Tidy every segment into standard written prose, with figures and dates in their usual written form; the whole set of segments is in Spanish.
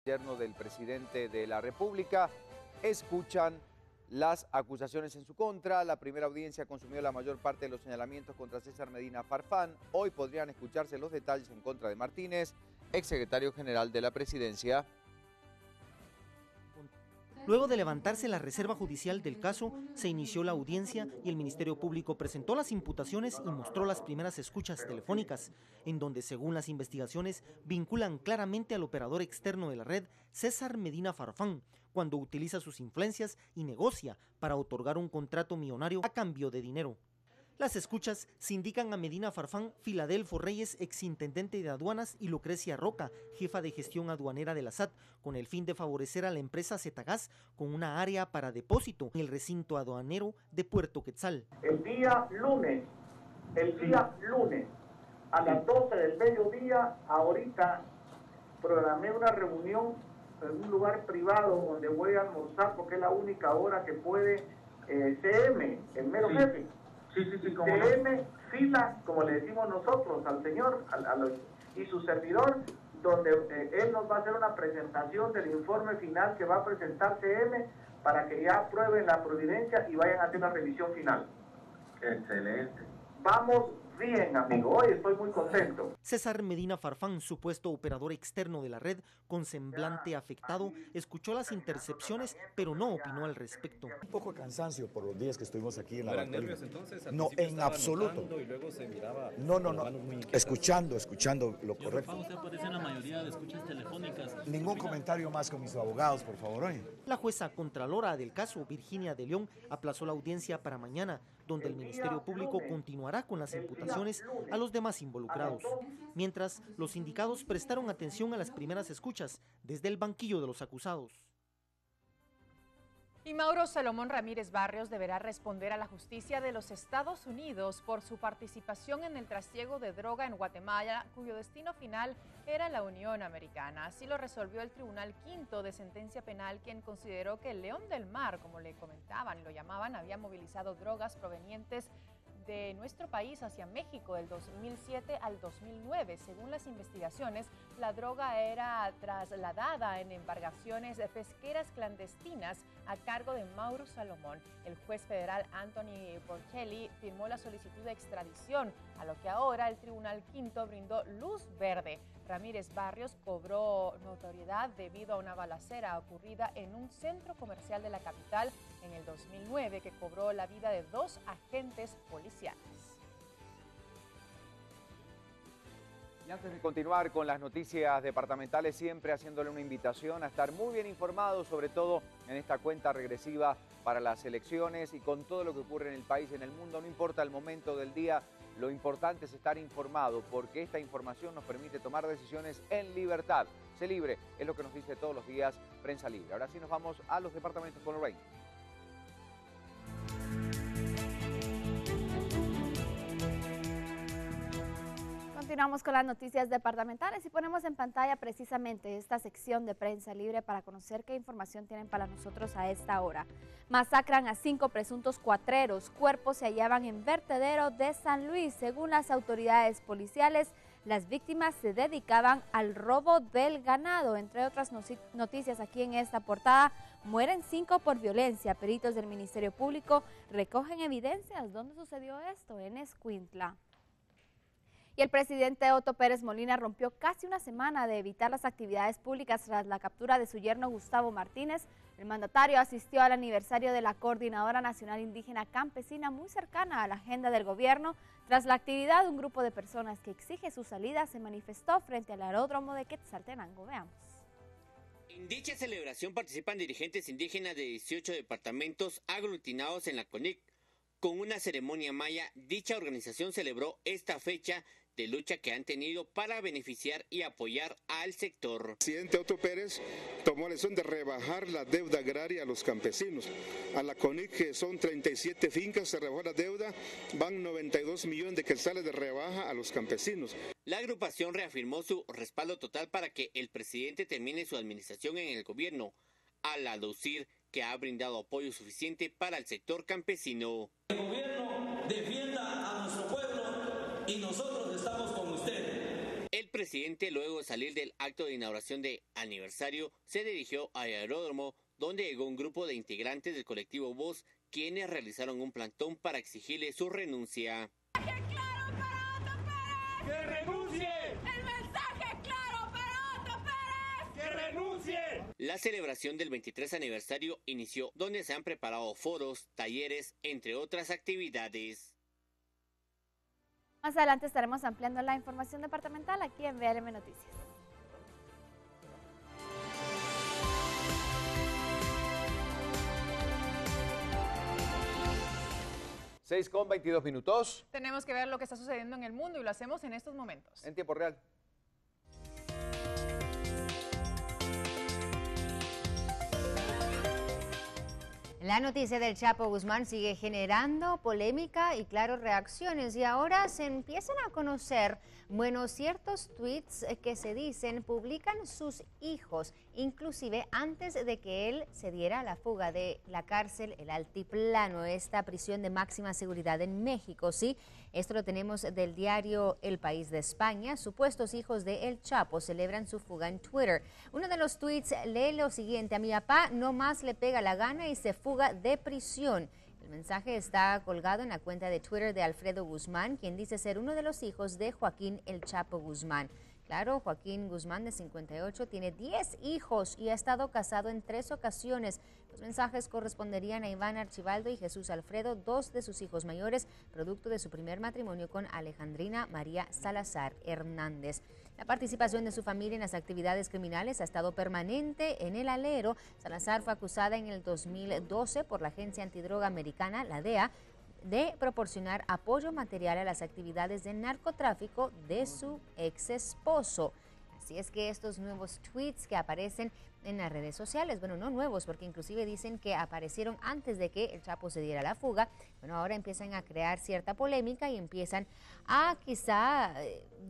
Yerno del presidente de la República. Escuchan las acusaciones en su contra. La primera audiencia consumió la mayor parte de los señalamientos contra César Medina Farfán. Hoy podrían escucharse los detalles en contra de Martínez, exsecretario general de la presidencia. Luego de levantarse la reserva judicial del caso, se inició la audiencia y el Ministerio Público presentó las imputaciones y mostró las primeras escuchas telefónicas, en donde, según las investigaciones, vinculan claramente al operador externo de la red, César Medina Farfán, cuando utiliza sus influencias y negocia para otorgar un contrato millonario a cambio de dinero. Las escuchas sindican a Medina Farfán, Filadelfo Reyes, exintendente de aduanas, y Lucrecia Roca, jefa de gestión aduanera de la SAT, con el fin de favorecer a la empresa Zetagas con una área para depósito en el recinto aduanero de Puerto Quetzal. El día lunes, a las 12 del mediodía, ahorita programé una reunión en un lugar privado donde voy a almorzar porque es la única hora que puede CM, el mero jefe. CM, fila, como le decimos nosotros al señor y su servidor, donde él nos va a hacer una presentación del informe final que va a presentar CM para que ya aprueben la providencia y vayan a hacer la revisión final. Excelente. Vamos bien, amigo, hoy estoy muy contento. César Medina Farfán, supuesto operador externo de la red, con semblante afectado, escuchó las intercepciones, pero no opinó al respecto. Un poco de cansancio por los días que estuvimos aquí en la ¿Eran nervios entonces? No, en absoluto. Y luego se miraba No. Escuchando lo correcto. ¿Usted aparece en la mayoría de escuchas telefónicas? Ningún comentario más con mis abogados, por favor, oye. La jueza contralora del caso, Virginia de León, aplazó la audiencia para mañana, donde el Ministerio Público continuará con las imputaciones a los demás involucrados. Mientras, los sindicados prestaron atención a las primeras escuchas desde el banquillo de los acusados. Y Mauro Salomón Ramírez Barrios deberá responder a la justicia de los Estados Unidos por su participación en el trasiego de droga en Guatemala, cuyo destino final era la Unión Americana. Así lo resolvió el Tribunal Quinto de Sentencia Penal, quien consideró que el León del Mar, como le comentaban y lo llamaban, había movilizado drogas provenientes de nuestro país hacia México del 2007 al 2009. Según las investigaciones, la droga era trasladada en embarcaciones pesqueras clandestinas a cargo de Mauro Salomón. El juez federal Anthony Borchelli firmó la solicitud de extradición, a lo que ahora el Tribunal Quinto brindó luz verde. Ramírez Barrios cobró notoriedad debido a una balacera ocurrida en un centro comercial de la capital en el 2009 que cobró la vida de 2 agentes policiales. Y antes de continuar con las noticias departamentales, siempre haciéndole una invitación a estar muy bien informado, sobre todo en esta cuenta regresiva para las elecciones y con todo lo que ocurre en el país y en el mundo. No importa el momento del día, lo importante es estar informado, porque esta información nos permite tomar decisiones en libertad. Sé libre, es lo que nos dice todos los días Prensa Libre. Ahora sí nos vamos a los departamentos con Lorraine. Continuamos con las noticias departamentales y ponemos en pantalla precisamente esta sección de Prensa Libre para conocer qué información tienen para nosotros a esta hora. Masacran a 5 presuntos cuatreros, cuerpos se hallaban en vertedero de San Luis. Según las autoridades policiales, las víctimas se dedicaban al robo del ganado. Entre otras noticias aquí en esta portada, mueren 5 por violencia. Peritos del Ministerio Público recogen evidencias. ¿Dónde sucedió esto? En Escuintla. Y el presidente Otto Pérez Molina rompió casi una semana de evitar las actividades públicas tras la captura de su yerno Gustavo Martínez. El mandatario asistió al aniversario de la Coordinadora Nacional Indígena Campesina, muy cercana a la agenda del gobierno. Tras la actividad, un grupo de personas que exige su salida se manifestó frente al aeródromo de Quetzaltenango. Veamos. En dicha celebración participan dirigentes indígenas de 18 departamentos aglutinados en la CONIC. Con una ceremonia maya, dicha organización celebró esta fecha de lucha que han tenido para beneficiar y apoyar al sector. El presidente Otto Pérez tomó la decisión de rebajar la deuda agraria a los campesinos. A la CONIC, que son 37 fincas, se rebajó la deuda, van 92 millones de quetzales de rebaja a los campesinos. La agrupación reafirmó su respaldo total para que el presidente termine su administración en el gobierno, al aducir que ha brindado apoyo suficiente para el sector campesino. El gobierno defienda a nuestro pueblo y nosotros estamos con usted. El El presidente, luego de salir del acto de inauguración de aniversario, se dirigió al aeródromo, donde llegó un grupo de integrantes del colectivo Voz, quienes realizaron un plantón para exigirle su renuncia. ¡Claro para Otto Pérez! ¡Que renuncie! ¡El mensaje claro para Otto Pérez! ¡Que renuncie! La celebración del 23 aniversario inició, donde se han preparado foros, talleres, entre otras actividades. Más adelante estaremos ampliando la información departamental aquí en VLM Noticias. Seis con 22 minutos. Tenemos que ver lo que está sucediendo en el mundo y lo hacemos en estos momentos. En tiempo real. La noticia del Chapo Guzmán sigue generando polémica y, claro, reacciones. Y ahora se empiezan a conocer, bueno, ciertos tweets que se dicen publican sus hijos, inclusive antes de que él se diera a la fuga de la cárcel El Altiplano, esta prisión de máxima seguridad en México, ¿sí? Esto lo tenemos del diario El País de España. Supuestos hijos de El Chapo celebran su fuga en Twitter. Uno de los tweets lee lo siguiente: a mi papá no más le pega la gana y se fuga de prisión. El mensaje está colgado en la cuenta de Twitter de Alfredo Guzmán, quien dice ser uno de los hijos de Joaquín El Chapo Guzmán. Claro, Joaquín Guzmán, de 58, tiene 10 hijos y ha estado casado en 3 ocasiones. Los mensajes corresponderían a Iván Archibaldo y Jesús Alfredo, 2 de sus hijos mayores, producto de su primer matrimonio con Alejandrina María Salazar Hernández. La participación de su familia en las actividades criminales ha estado permanente en el alero. Salazar fue acusada en el 2012 por la Agencia Antidroga Americana, la DEA, de proporcionar apoyo material a las actividades de narcotráfico de su ex esposo. Así es que estos nuevos tweets que aparecen en las redes sociales, bueno, no nuevos, porque inclusive dicen que aparecieron antes de que el Chapo se diera la fuga, bueno, ahora empiezan a crear cierta polémica y empiezan a quizá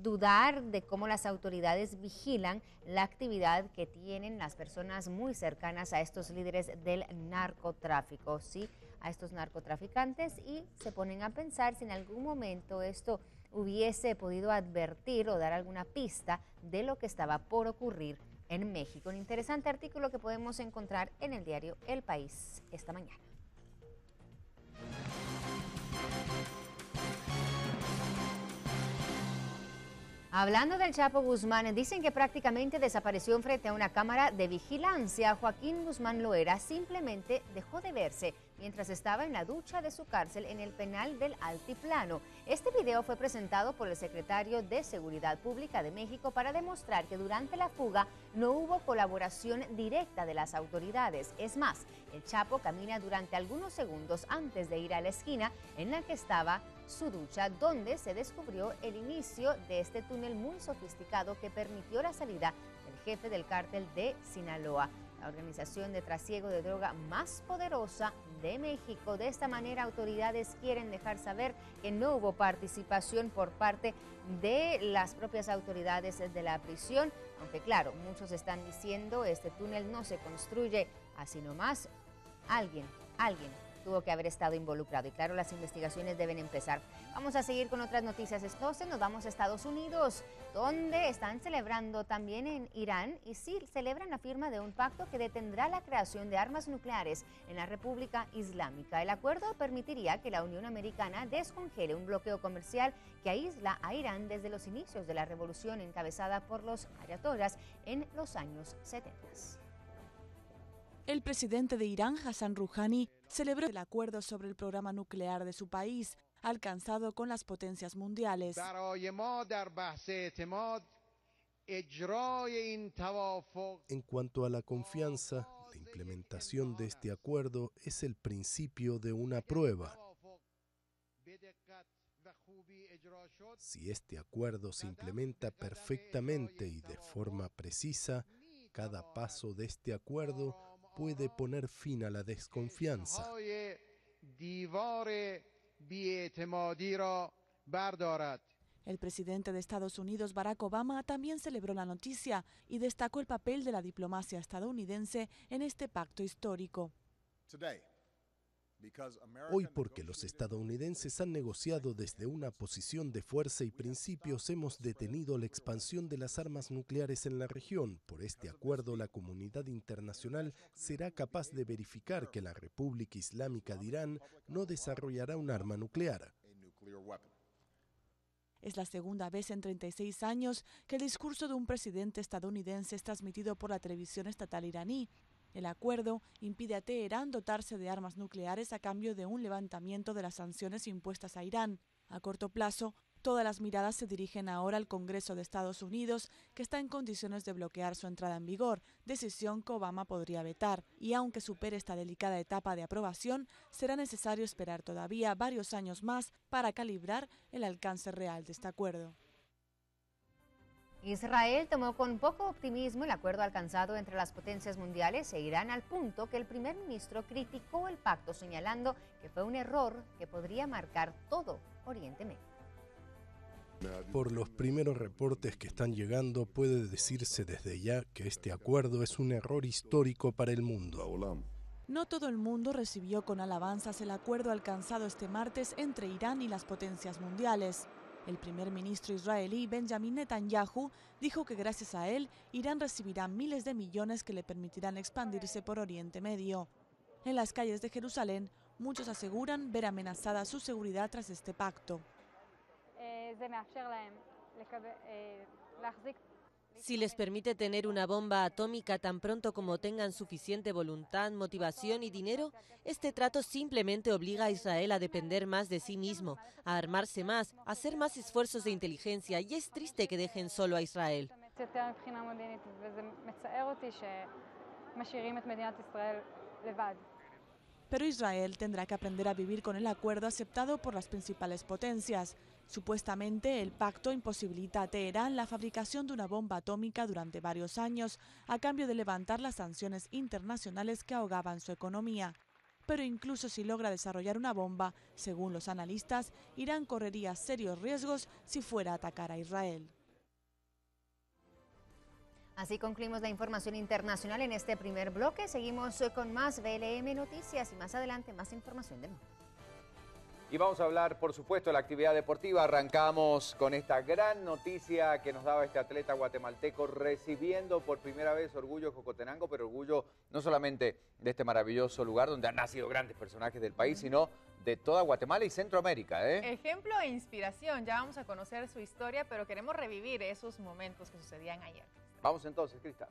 dudar de cómo las autoridades vigilan la actividad que tienen las personas muy cercanas a estos líderes del narcotráfico, ¿sí? A estos narcotraficantes, y se ponen a pensar si en algún momento esto hubiese podido advertir o dar alguna pista de lo que estaba por ocurrir en México. Un interesante artículo que podemos encontrar en el diario El País esta mañana. Hablando del Chapo Guzmán, dicen que prácticamente desapareció frente a una cámara de vigilancia. Joaquín Guzmán Loera simplemente dejó de verse mientras estaba en la ducha de su cárcel en el penal del Altiplano. Este video fue presentado por el secretario de Seguridad Pública de México para demostrar que durante la fuga no hubo colaboración directa de las autoridades. Es más, el Chapo camina durante algunos segundos antes de ir a la esquina en la que estaba su ducha, donde se descubrió el inicio de este túnel muy sofisticado que permitió la salida del jefe del cártel de Sinaloa, la organización de trasiego de droga más poderosa de México. De esta manera, autoridades quieren dejar saber que no hubo participación por parte de las propias autoridades de la prisión, aunque claro, muchos están diciendo este túnel no se construye así nomás. Alguien tuvo que haber estado involucrado y claro, las investigaciones deben empezar. Vamos a seguir con otras noticias. Entonces nos vamos a Estados Unidos, donde están celebrando también en Irán, y sí, celebran la firma de un pacto que detendrá la creación de armas nucleares en la República Islámica. El acuerdo permitiría que la Unión Americana descongele un bloqueo comercial que aísla a Irán desde los inicios de la revolución encabezada por los ayatolás en los años 70. El presidente de Irán, Hassan Rouhani, celebró el acuerdo sobre el programa nuclear de su país, alcanzado con las potencias mundiales. En cuanto a la confianza, la implementación de este acuerdo es el principio de una prueba. Si este acuerdo se implementa perfectamente y de forma precisa, cada paso de este acuerdo puede poner fin a la desconfianza. El presidente de Estados Unidos, Barack Obama, también celebró la noticia y destacó el papel de la diplomacia estadounidense en este pacto histórico. Hoy, porque los estadounidenses han negociado desde una posición de fuerza y principios, hemos detenido la expansión de las armas nucleares en la región. Por este acuerdo, la comunidad internacional será capaz de verificar que la República Islámica de Irán no desarrollará un arma nuclear. Es la segunda vez en 36 años que el discurso de un presidente estadounidense es transmitido por la televisión estatal iraní. El acuerdo impide a Teherán dotarse de armas nucleares a cambio de un levantamiento de las sanciones impuestas a Irán. A corto plazo, todas las miradas se dirigen ahora al Congreso de Estados Unidos, que está en condiciones de bloquear su entrada en vigor, decisión que Obama podría vetar. Y aunque supere esta delicada etapa de aprobación, será necesario esperar todavía varios años más para calibrar el alcance real de este acuerdo. Israel tomó con poco optimismo el acuerdo alcanzado entre las potencias mundiales e Irán, al punto que el primer ministro criticó el pacto, señalando que fue un error que podría marcar todo Oriente Medio. Por los primeros reportes que están llegando, puede decirse desde ya que este acuerdo es un error histórico para el mundo. No todo el mundo recibió con alabanzas el acuerdo alcanzado este martes entre Irán y las potencias mundiales. El primer ministro israelí Benjamin Netanyahu dijo que gracias a él, Irán recibirá miles de millones que le permitirán expandirse por Oriente Medio. En las calles de Jerusalén, muchos aseguran ver amenazada su seguridad tras este pacto. Si les permite tener una bomba atómica tan pronto como tengan suficiente voluntad, motivación y dinero, este trato simplemente obliga a Israel a depender más de sí mismo, a armarse más, a hacer más esfuerzos de inteligencia, y es triste que dejen solo a Israel. Pero Israel tendrá que aprender a vivir con el acuerdo aceptado por las principales potencias. Supuestamente, el pacto imposibilita a Teherán la fabricación de una bomba atómica durante varios años, a cambio de levantar las sanciones internacionales que ahogaban su economía. Pero incluso si logra desarrollar una bomba, según los analistas, Irán correría serios riesgos si fuera a atacar a Israel. Así concluimos la información internacional en este primer bloque. Seguimos con más BLM Noticias y más adelante más información del mundo. Y vamos a hablar, por supuesto, de la actividad deportiva. Arrancamos con esta gran noticia que nos daba este atleta guatemalteco, recibiendo por primera vez orgullo Jocotenango, pero orgullo no solamente de este maravilloso lugar donde han nacido grandes personajes del país, sino de toda Guatemala y Centroamérica. Ejemplo e inspiración. Ya vamos a conocer su historia, pero queremos revivir esos momentos que sucedían ayer. Vamos entonces, Cristal.